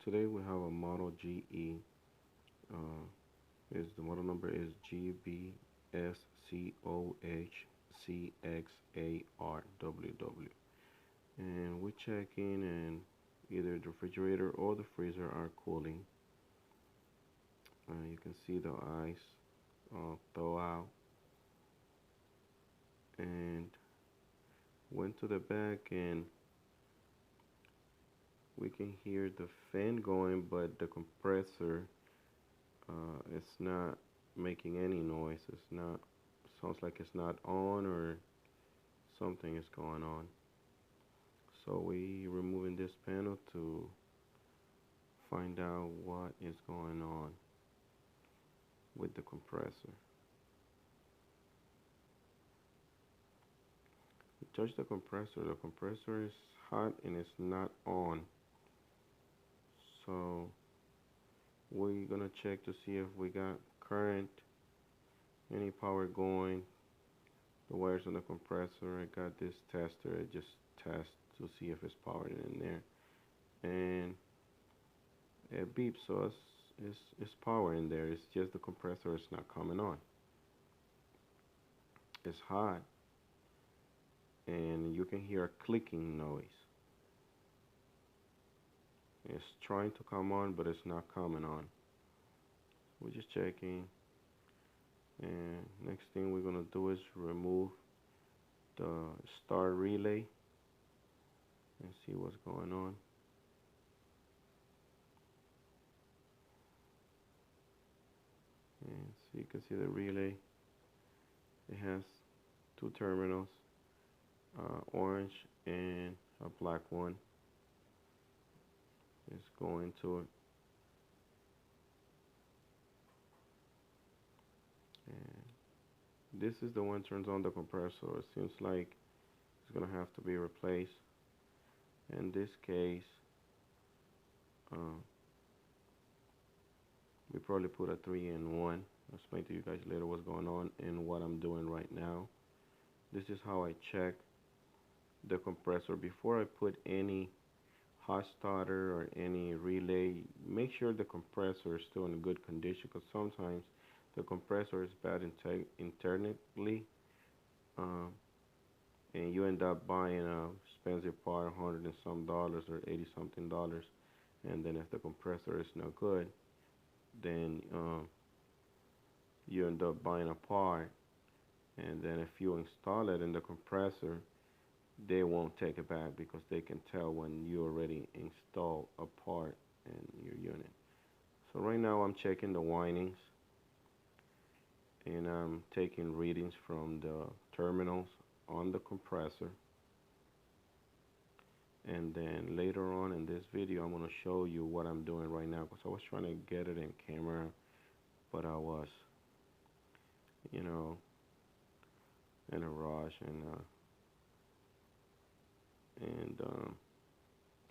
today we have a model GE. Is the model number is GBSC0HCXARWW, and we're checking and either the refrigerator or the freezer are cooling. You can see the ice thaw out, and went to the back and we can hear the fan going, but the compressor it's not making any noise. It's not, sounds like it's not on, or something is going on. So we removing this panel to find out what is going on with the compressor. We touch the compressor is hot and it's not on. So we're gonna check to see if we got current, any power going, the wires on the compressor. I got this tester, it just tests to see if it's powered in there, and it beeps, so it's power in there. It's just the compressor is not coming on. It's hot and you can hear a clicking noise. It's trying to come on, but it's not coming on. We're just checking, and next thing we're gonna do is remove the start relay and see what's going on. And so you can see the relay, it has two terminals, orange and a black one. It's going to it, and this is the one turns on the compressor. It seems like it's gonna have to be replaced. In this case, we probably put a 3-in-1. I'll explain to you guys later what's going on and what I'm doing right now. This is how I check the compressor before I put any hot starter or any relay. Make sure the compressor is still in good condition, because sometimes the compressor is bad internally, and you end up buying a expensive part, $100 and some dollars or $80 something dollars, and then if the compressor is no good, then you end up buying a part, and then if you install it in the compressor, they won't take it back because they can tell when you already installed a part in your unit. So right now I'm checking the windings, and I'm taking readings from the terminals on the compressor. And then later on in this video I'm going to show you what I'm doing right now, because I was trying to get it in camera, but I was, you know, in a rush, and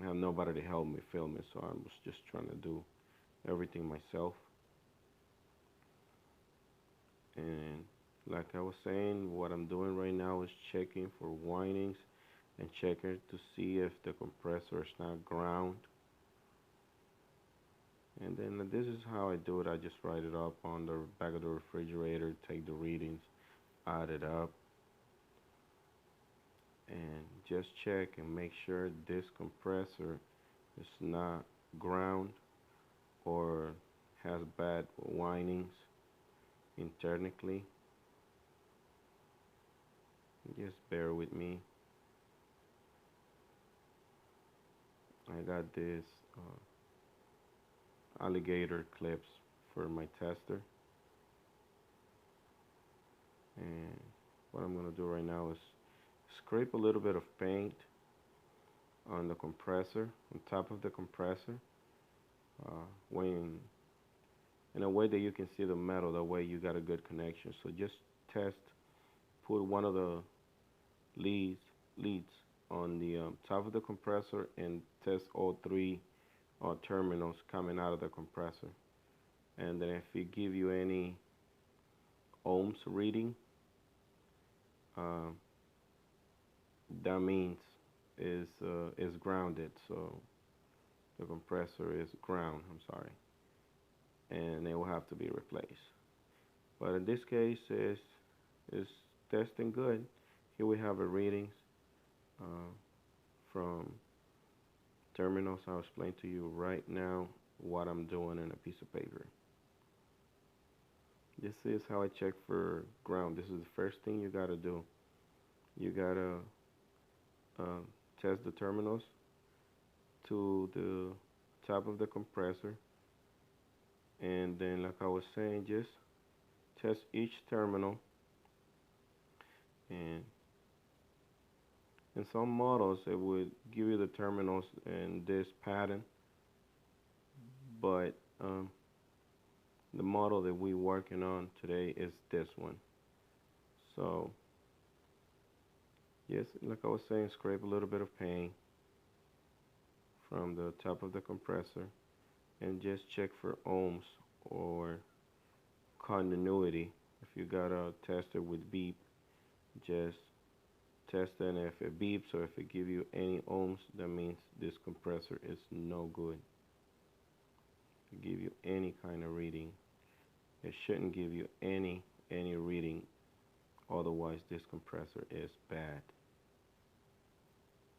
I have nobody to help me film it, so I was just trying to do everything myself. And like I was saying, what I'm doing right now is checking for windings and checking to see if the compressor is not ground. And then this is how I do it. I just write it up on the back of the refrigerator, take the readings, add it up, and just check and make sure this compressor is not ground or has bad windings internally. Just bear with me. I got this alligator clips for my tester, and what I'm going to do right now is scrape a little bit of paint on the compressor, on top of the compressor, in a way that you can see the metal, that way you got a good connection. So just test, put one of the leads on the top of the compressor and test all three terminals coming out of the compressor. And then if it give you any ohms reading, that means is grounded. So the compressor is ground, I'm sorry, and it will have to be replaced. But in this case, it's testing good. Here we have the readings uh, from terminals. I'll explain to you right now what I'm doing in a piece of paper. This is how I check for ground. This is the first thing you gotta do. You gotta uh, test the terminals to the top of the compressor, and then, like I was saying, just test each terminal. And in some models, it would give you the terminals in this pattern, but the model that we're working on today is this one. So, yes, like I was saying, scrape a little bit of paint from the top of the compressor and just check for ohms or continuity. If you got a tester with beep, just test it, and if it beeps or if it gives you any ohms, that means this compressor is no good. If it give you any kind of reading, it shouldn't give you any reading, otherwise this compressor is bad.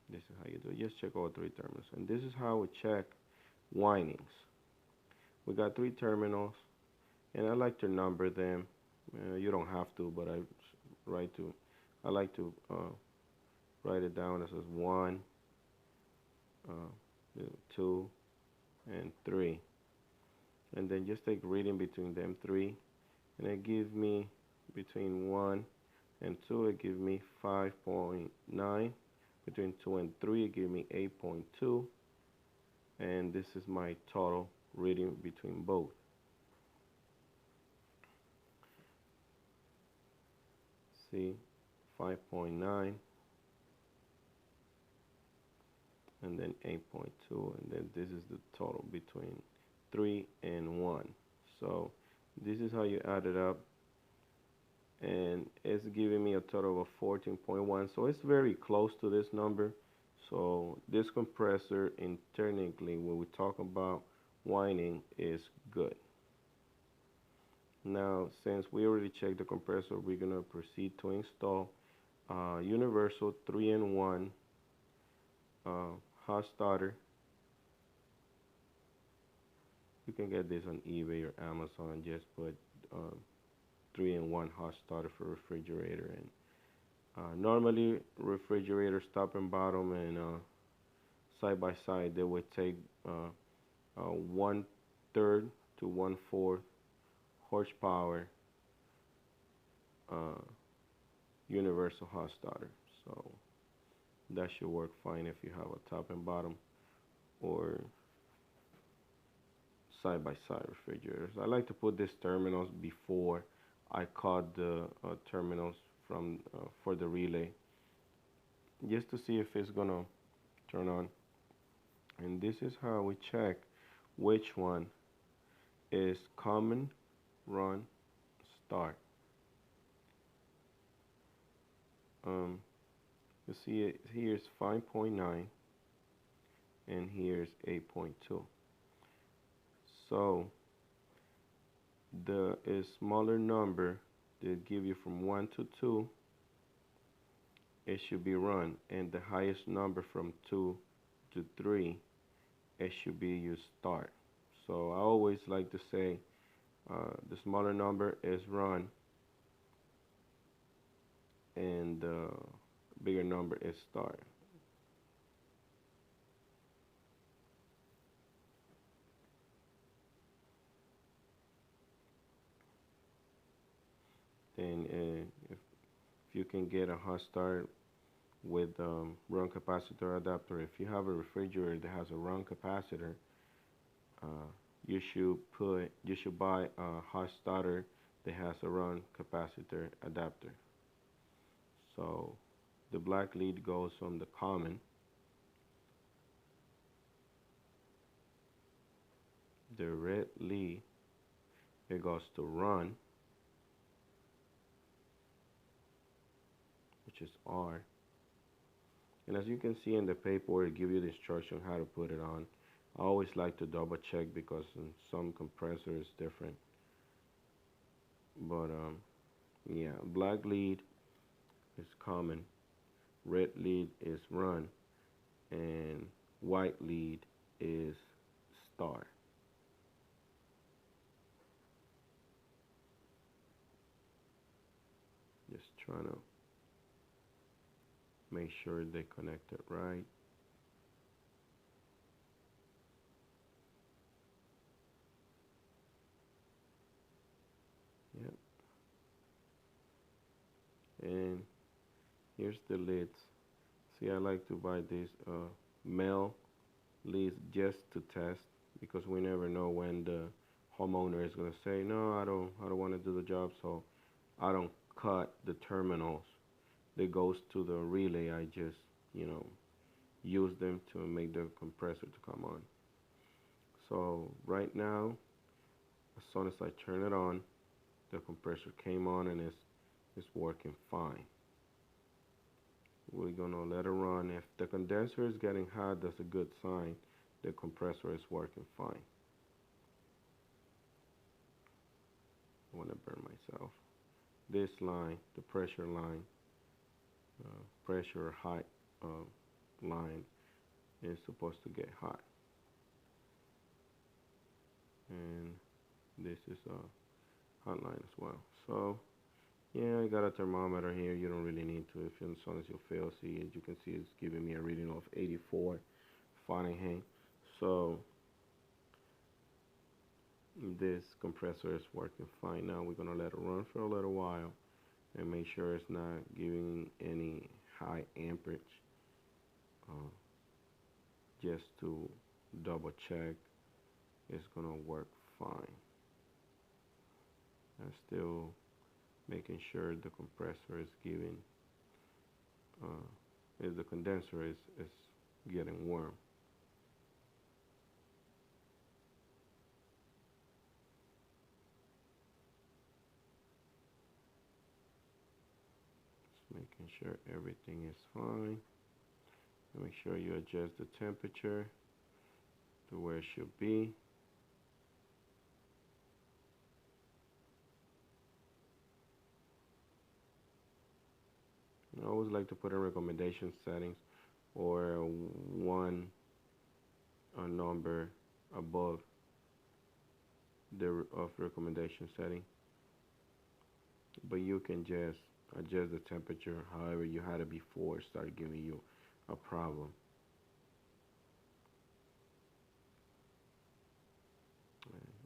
This is how you do it. Just check all three terminals, and this is how we check windings. We got three terminals, and I like to number them. You don't have to, but I like to write it down as 1, 2, and 3, and then just take reading between them three, and it gives me between 1 and 2, it gives me 5.9. Between 2 and 3, it gives me 8.2, and this is my total reading between both. See, 5.9, and then 8.2, and then this is the total between 3 and 1. So this is how you add it up, and it's giving me a total of 14.1, so it's very close to this number. So this compressor, technically, when we talk about winding, is good. Now, since we already checked the compressor, we're going to proceed to install universal 3-in-1 hot starter. You can get this on eBay or Amazon. Just put 3-in-1 hot starter for refrigerator. And normally refrigerators top and bottom and side by side, they would take 1/3 to 1/4 horsepower universal hot starter. So that should work fine if you have a top and bottom or side by side refrigerators. I like to put these terminals before I cut the terminals from for the relay, just to see if it's gonna turn on. And this is how we check which one is common, run, start. You see it here's 5.9 and here's 8.2. So the smaller number they give you from 1 to 2, it should be run, and the highest number from 2 to 3, it should be you start. So I always like to say the smaller number is run and the bigger number is start. Then if you can get a hot start with run capacitor adapter, if you have a refrigerator that has a run capacitor, you should buy a hot starter that has a run capacitor adapter. So the black lead goes from the common, the red lead, it goes to run, which is R. And as you can see in the paperwork, it gives you the instruction how to put it on. I always like to double check because in some compressor is different. But yeah, black lead is common, red lead is run, and white lead is star. Just trying to make sure they connect it right. Yep. And here's the lids. See, I like to buy these male leads just to test because we never know when the homeowner is gonna say, no, I don't want to do the job, so I don't cut the terminals that goes to the relay. I just, use them to make the compressor to come on. So right now, as soon as I turn it on, the compressor came on and it's working fine. We're gonna let it run. If the condenser is getting hot, that's a good sign. The compressor is working fine. I want to burn myself. This line, the pressure line, pressure height line is supposed to get hot. And this is a hot line as well. So yeah, I got a thermometer here. You don't really need to. If as soon as you feel, see, as you can see, it's giving me a reading of 84 Fahrenheit. So this compressor is working fine. Now we're gonna let it run for a little while and make sure it's not giving any high amperage, just to double check it's gonna work fine. I'm still making sure the compressor is giving, the condenser is getting warm. Just making sure everything is fine. And make sure you adjust the temperature to where it should be. I always like to put in recommendation settings or one number above the recommendation setting, but you can just adjust the temperature however you had it before it started giving you a problem.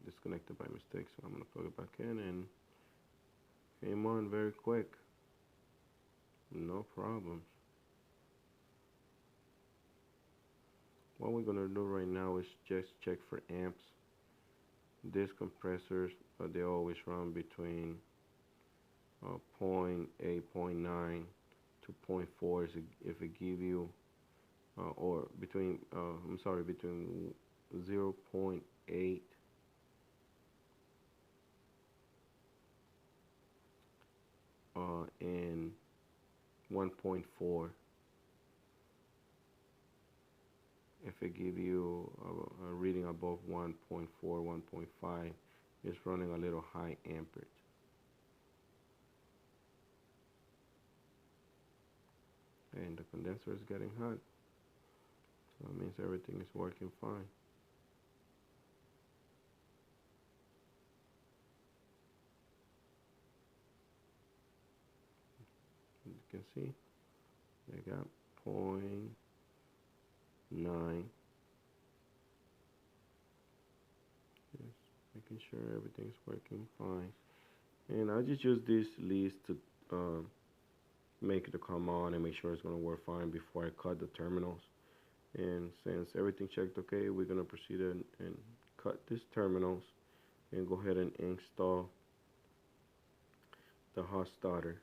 Disconnected by mistake, so I'm going to plug it back in, and came on very quick, no problems. What we're going to do right now is just check for amps. These compressors, they always run between 0.8, 0.9 to 0.4 if it give you, or between, between 0.8 and 1.4. If it give you a reading above 1.4, 1.5, it's running a little high amperage. And the condenser is getting hot, so that means everything is working fine. As you can see, I got 0.9. Just making sure everything's working fine. And I just use this leads to make it to come on and make sure it's going to work fine before I cut the terminals. And since everything checked okay, we're going to proceed and cut these terminals and go ahead and install the hot starter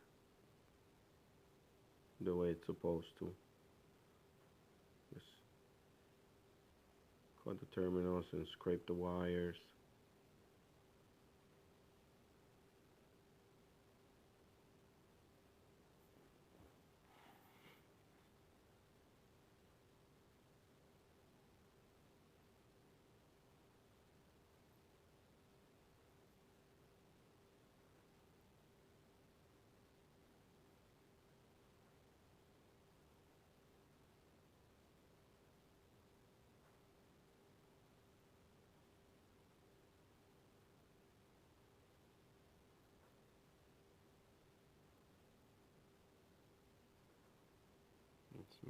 the way it's supposed to. Just cut the terminals and scrape the wires.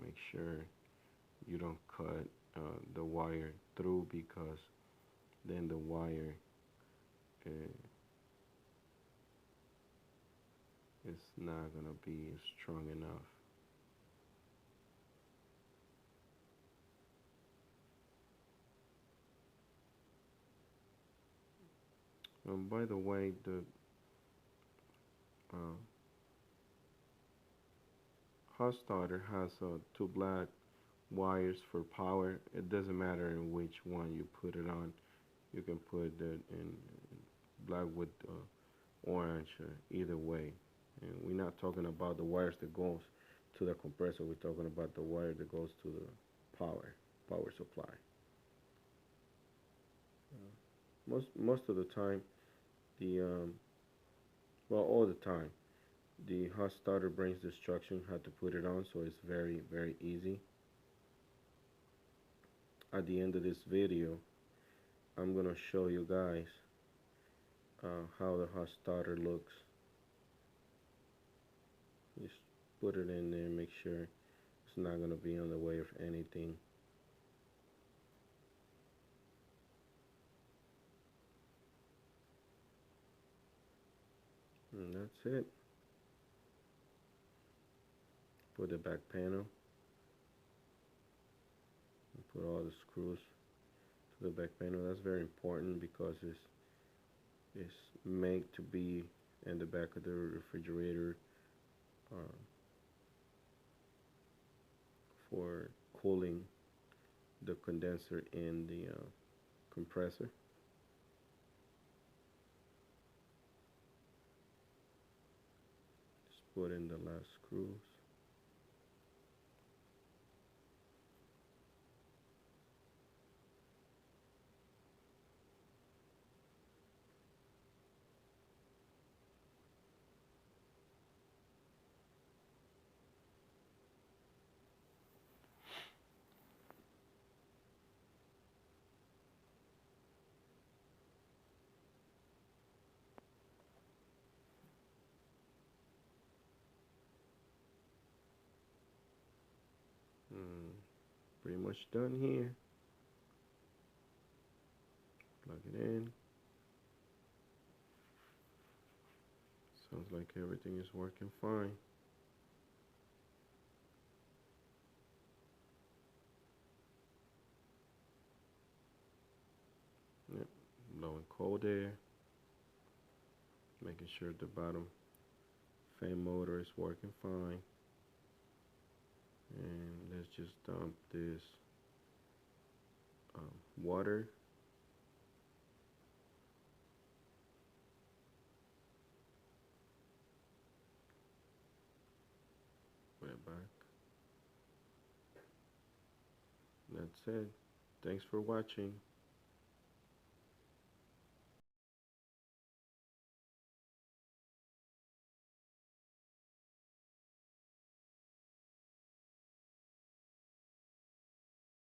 Make sure you don't cut the wire through, because then the wire uh, is not gonna be strong enough. By the way, the uh, hot starter has two black wires for power. It doesn't matter in which one you put it on. You can put it in black with orange, either way. And we're not talking about the wires that goes to the compressor. We're talking about the wire that goes to the power supply. Most of the time, the well, all the time, the hot starter brings the instruction how to put it on, so it's very easy. At the end of this video, I'm gonna show you guys how the hot starter looks. Just put it in there, make sure it's not gonna be on the way of anything. And that's it. Put the back panel. And put all the screws to the back panel. That's very important because it's made to be in the back of the refrigerator for cooling the condenser in the compressor. Just put in the last screws. Pretty much done here. Plug it in. Sounds like everything is working fine. Yep, blowing cold air. Making sure the bottom fan motor is working fine. And let's just dump this water. Put it back. That's it. Thanks for watching.